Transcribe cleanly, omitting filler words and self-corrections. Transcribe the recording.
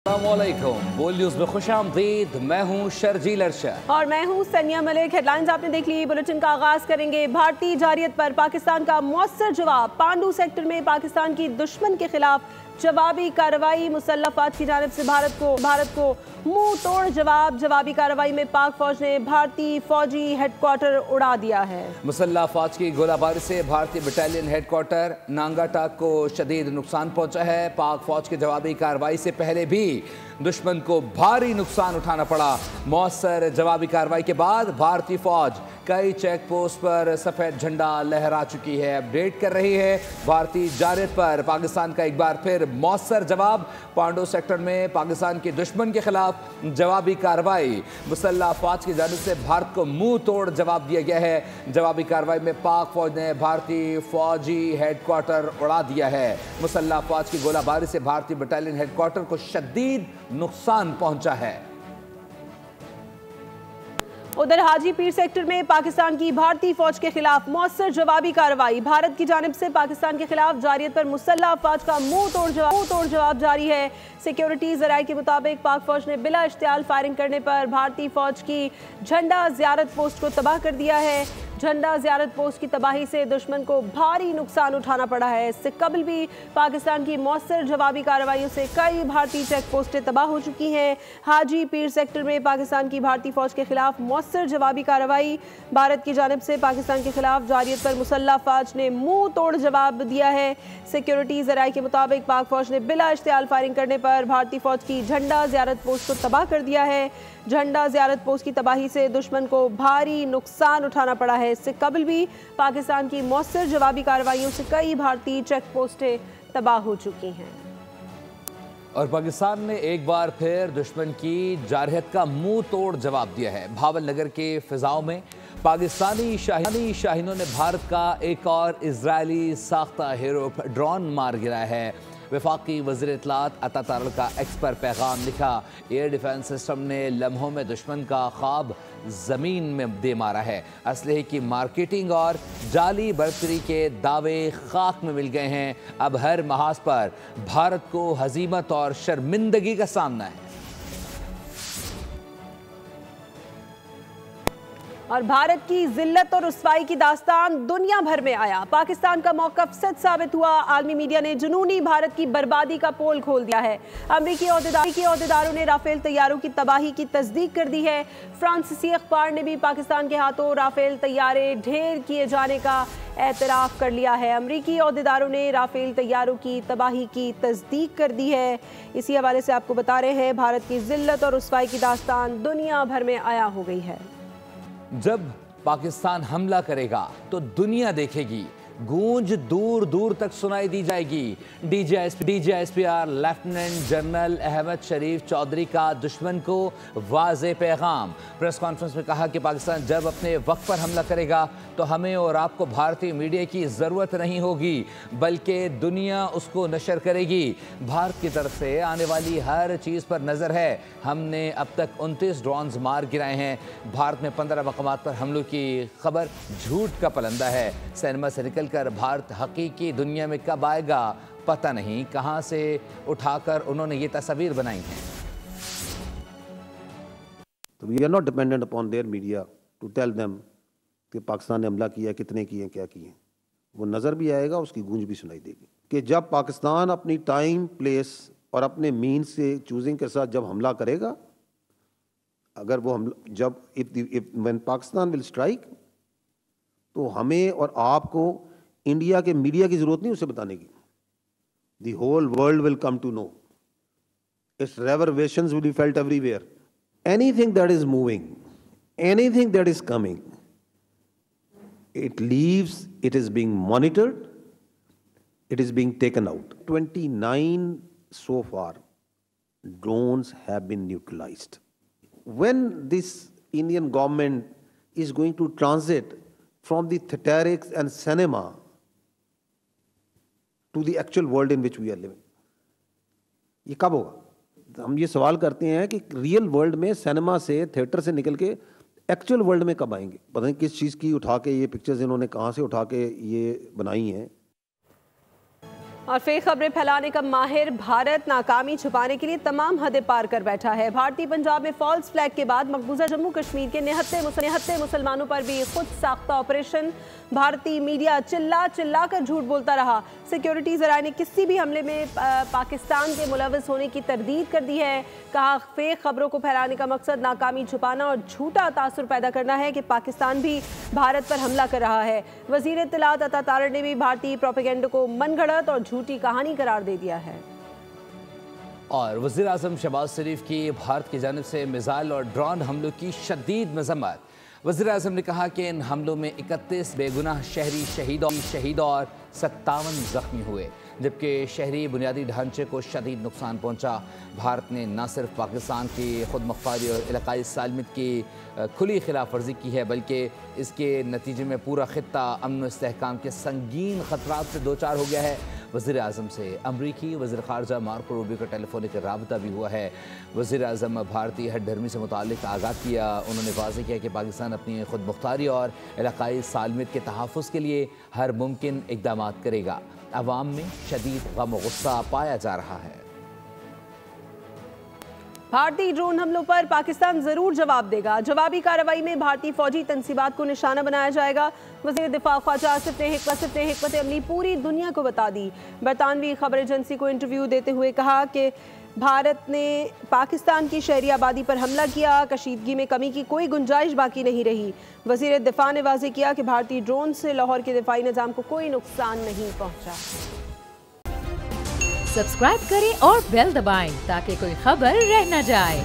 अस्सलामुअलैकुम, बोल न्यूज में खुशामदीद। मैं हूं शर्जील अरशद और मैं हूं सनिया मलिक। हेडलाइंस आपने देख ली। बुलेटिन का आगाज करेंगे। भारतीय जारियत पर पाकिस्तान का मौसर जवाब। पांडू सेक्टर में पाकिस्तान की दुश्मन के खिलाफ जवाबी कार्रवाई। मुसल्लह फौज की जानिब से भारत को मुंह तोड़ जवाब। जवाबी कार्रवाई में पाक फौज ने भारतीय फौजी हेडक्वार्टर उड़ा दिया है। मुसल्लह फौज की गोलाबारी से भारतीय बटालियन हेडक्वार्टर नांगाटाक को शदीद नुकसान पहुंचा है। पाक फौज की जवाबी कार्रवाई से पहले भी दुश्मन को भारी नुकसान उठाना पड़ा। मौसर जवाबी कार्रवाई के बाद भारतीय फौज कई चेक पोस्ट पर सफेद झंडा लहरा चुकी है। अपडेट कर रही है भारतीय जारियत पर पाकिस्तान का एक बार फिर मौसर जवाब। पांडो सेक्टर में पाकिस्तान के दुश्मन के खिलाफ जवाबी कार्रवाई। मुसल्लह फौज की जानिब से भारत को मुंह तोड़ जवाब दिया गया है। जवाबी कार्रवाई में पाक फौज ने भारतीय फौजी हेडक्वार्टर उड़ा दिया है। मुसल्लह फौज की गोलाबारी से भारतीय बटालियन हेडक्वार्टर को शदीद नुकसान पहुंचा है। उधर हाजी पीर सेक्टर में पाकिस्तान की भारतीय फौज के खिलाफ मौसर जवाबी कार्रवाई। भारत की जानिब से पाकिस्तान के खिलाफ जारियत पर मुसल्लह फौज का मुंह तोड़ जवाब जारी है। सिक्योरिटी जराये के मुताबिक पाक फौज ने बिला इश्तियाल फायरिंग करने पर भारतीय फौज की झंडा ज़ियारत पोस्ट को तबाह कर दिया है। झंडा ज़ियारत पोस्ट की तबाही से दुश्मन को भारी नुकसान उठाना पड़ा है। इससे कबल भी पाकिस्तान की मौसर जवाबी कार्रवाइयों से कई भारतीय चेक पोस्टें तबाह हो चुकी हैं। हाजी पीर सेक्टर में पाकिस्तान की भारतीय फौज के खिलाफ मौसर जवाबी कार्रवाई। भारत की जानिब से पाकिस्तान के खिलाफ जारियत पर मुसल्लह फौज ने मुंह तोड़ जवाब दिया है। सिक्योरिटी जराये के मुताबिक पाक फौज ने बिला इश्तियाल फायरिंग करने पर भारतीय फौज की झंडा ज़ियारत पोस्ट को तबाह कर दिया है। झंडा ज़ियारत पोस्ट की तबाही से दुश्मन को भारी नुकसान उठाना पड़ा है। इससे कबल भी पाकिस्तान की मौसर जवाबी कार्रवाइयों से कई भारतीय चेक पोस्टें तबाह हो चुकी हैं। और पाकिस्तान ने एक बार फिर दुश्मन की जारहत का मुंह तोड़ जवाब दिया है। भावल नगर के फिजाओं में पाकिस्तानी शाहीनों ने भारत का एक और इजरायली साख्ता हीरो ड्रोन मार गिराया है। वफाकी वज़ीर इत्तलात अता तारल का एक्स पर पैगाम लिखा। एयर डिफेंस सिस्टम ने लम्हों में दुश्मन का ख्वाब ज़मीन में दे मारा है। असलहे की मार्केटिंग और जाली बढ़तरी के दावे खाक में मिल गए हैं। अब हर महाज पर भारत को हजीमत और शर्मिंदगी का सामना है। और भारत की जिल्लत और रुसवाई की दास्तान दुनिया भर में आया। पाकिस्तान का मौक़िफ़ सच साबित हुआ। आलमी मीडिया ने जुनूनी भारत की बर्बादी का पोल खोल दिया है। अमरीकी ओहदेदारों ने राफेल तैयारों की तबाही की तस्दीक कर दी है। फ्रांसीसी अखबार ने भी पाकिस्तान के हाथों राफेल तैयारे ढेर किए जाने का एतराफ़ कर लिया है। अमरीकी ओहदेदारों ने राफेल तैयारों की तबाही की तस्दीक कर दी है। इसी हवाले से आपको बता रहे हैं भारत की जिल्लत और रुसवाई की दास्तान दुनिया भर में आया हो गई है। जब पाकिस्तान हमला करेगा तो दुनिया देखेगी। गूंज दूर दूर तक सुनाई दी जाएगी। DGISPR लेफ्टिनेंट जनरल अहमद शरीफ चौधरी का दुश्मन को वाज़े पैगाम। प्रेस कॉन्फ्रेंस में कहा कि पाकिस्तान जब अपने वक्त पर हमला करेगा तो हमें और आपको भारतीय मीडिया की ज़रूरत नहीं होगी, बल्कि दुनिया उसको नशर करेगी। भारत की तरफ से आने वाली हर चीज़ पर नज़र है। हमने अब तक 29 ड्रोन्स मार गिराए हैं। भारत में 15 मकामात पर हमलों की खबर झूठ का पलंदा है। सिनेमा से निकल कर भारत हकीकी दुनिया में कब आएगा पता नहीं। कहां से उठाकर उन्होंने ये तस्वीर बनाई है। तो we are not dependent upon their media to tell them कि पाकिस्तान ने हमला किया, कितने किए, क्या किए। वो नज़र भी आएगा, उसकी गूंज भी सुनाई देगी कि जब पाकिस्तान अपनी टाइम, प्लेस और अपने मीन से चूजिंग के साथ जब हमला करेगा, अगर वो हमला जब व्हेन पाकिस्तान विल स्ट्राइक, तो हमें और आपको इंडिया के मीडिया की जरूरत नहीं उसे बताने की। The whole world will come to know. Its reverberations will be felt everywhere. Anything that is moving, anything that is coming, it leaves, it is being monitored, it is being taken out. 29 so far drones have been neutralized. When this Indian government is going to transit from the theatrics and cinema to the actual world in which we are living, ये कब होगा? हम ये सवाल करते हैं कि real world में सिनेमा से, थिएटर से निकल के एक्चुअल वर्ल्ड में कब आएंगे। पता नहीं किस चीज़ की उठा के ये पिक्चर्स इन्होंने कहाँ से उठा के ये बनाई हैं। और फेक खबरें फैलाने का माहिर भारत नाकामी छुपाने के लिए तमाम हदें पार कर बैठा है। भारतीय पंजाब में फॉल्स फ्लैग के बाद मकबूजा जम्मू कश्मीर के निहत्ते मुसलमानों पर भी खुद साख्ता ऑपरेशन। भारतीय मीडिया चिल्ला चिल्ला कर झूठ बोलता रहा। सिक्योरिटी ज़राए ने किसी भी हमले में पाकिस्तान के मुलव्वस होने की तरदीद कर दी है। कहा फेक खबरों को फैलाने का मकसद नाकामी छुपाना और झूठा तासुर पैदा करना है कि पाकिस्तान भी भारत पर हमला कर रहा है। वज़ीर इत्तलात अता तारड़ ने भी भारतीय प्रोपेगेंडा को मनगढ़ंत और झूठी कहानी करार दे दिया है। और वज़ीर आज़म शहबाज शरीफ की भारत की जानिब से मिसाइल और ड्रोन हमलों की शदीद मज़म्मत। वज़ीर आज़म ने कहा कि इन हमलों में 31 बेगुनाह शहरी शहीद और 57 जख्मी हुए, जबकि शहरी बुनियादी ढांचे को शदीद नुकसान पहुंचा। भारत ने न सिर्फ पाकिस्तान की खुद मुख्तारी और इलाकाई सालमियत की खुली खिलाफ वर्जी की है, बल्कि इसके नतीजे में पूरा खित्ता अमन व इस्तेहकाम के संगीन ख़तरात से दो चार हो गया है। वज़ीर आज़म से अमरीकी वज़ीर ख़ारजा मार्को रूबियो का टेलीफोनिक राबता भी हुआ है। वज़ीर आज़म भारतीय हठधर्मी से मुताल्लिक़ आगाह किया। उन्होंने वाज़ेह किया कि पाकिस्तान अपनी खुद मुख्तारी और इलाकाई सालमियत के तहफ़्फ़ुज़ के लिए हर मुमकिन इक़दाम करेगा। अवाम में शदीद गम और गुस्सा पाया जा रहा है। भारतीय ड्रोन हमलों पर पाकिस्तान जरूर जवाब देगा। जवाबी कार्रवाई में भारतीय फौजी तंसीबात को निशाना बनाया जाएगा। वज़ीर दिफा ख्वाजा आसिफ ने हिकमत अमली पूरी दुनिया को बता दी। बरतानवी खबर एजेंसी को इंटरव्यू देते हुए कहा कि भारत ने पाकिस्तान की शहरी आबादी पर हमला किया, कशीदगी में कमी की कोई गुंजाइश बाकी नहीं रही। वज़ीर दिफा ने वाज़ेह किया कि भारतीय ड्रोन से लाहौर के दिफाई निज़ाम को कोई नुकसान नहीं पहुंचा। सब्सक्राइब करें और बेल दबाएं ताकि कोई खबर रह न जाए।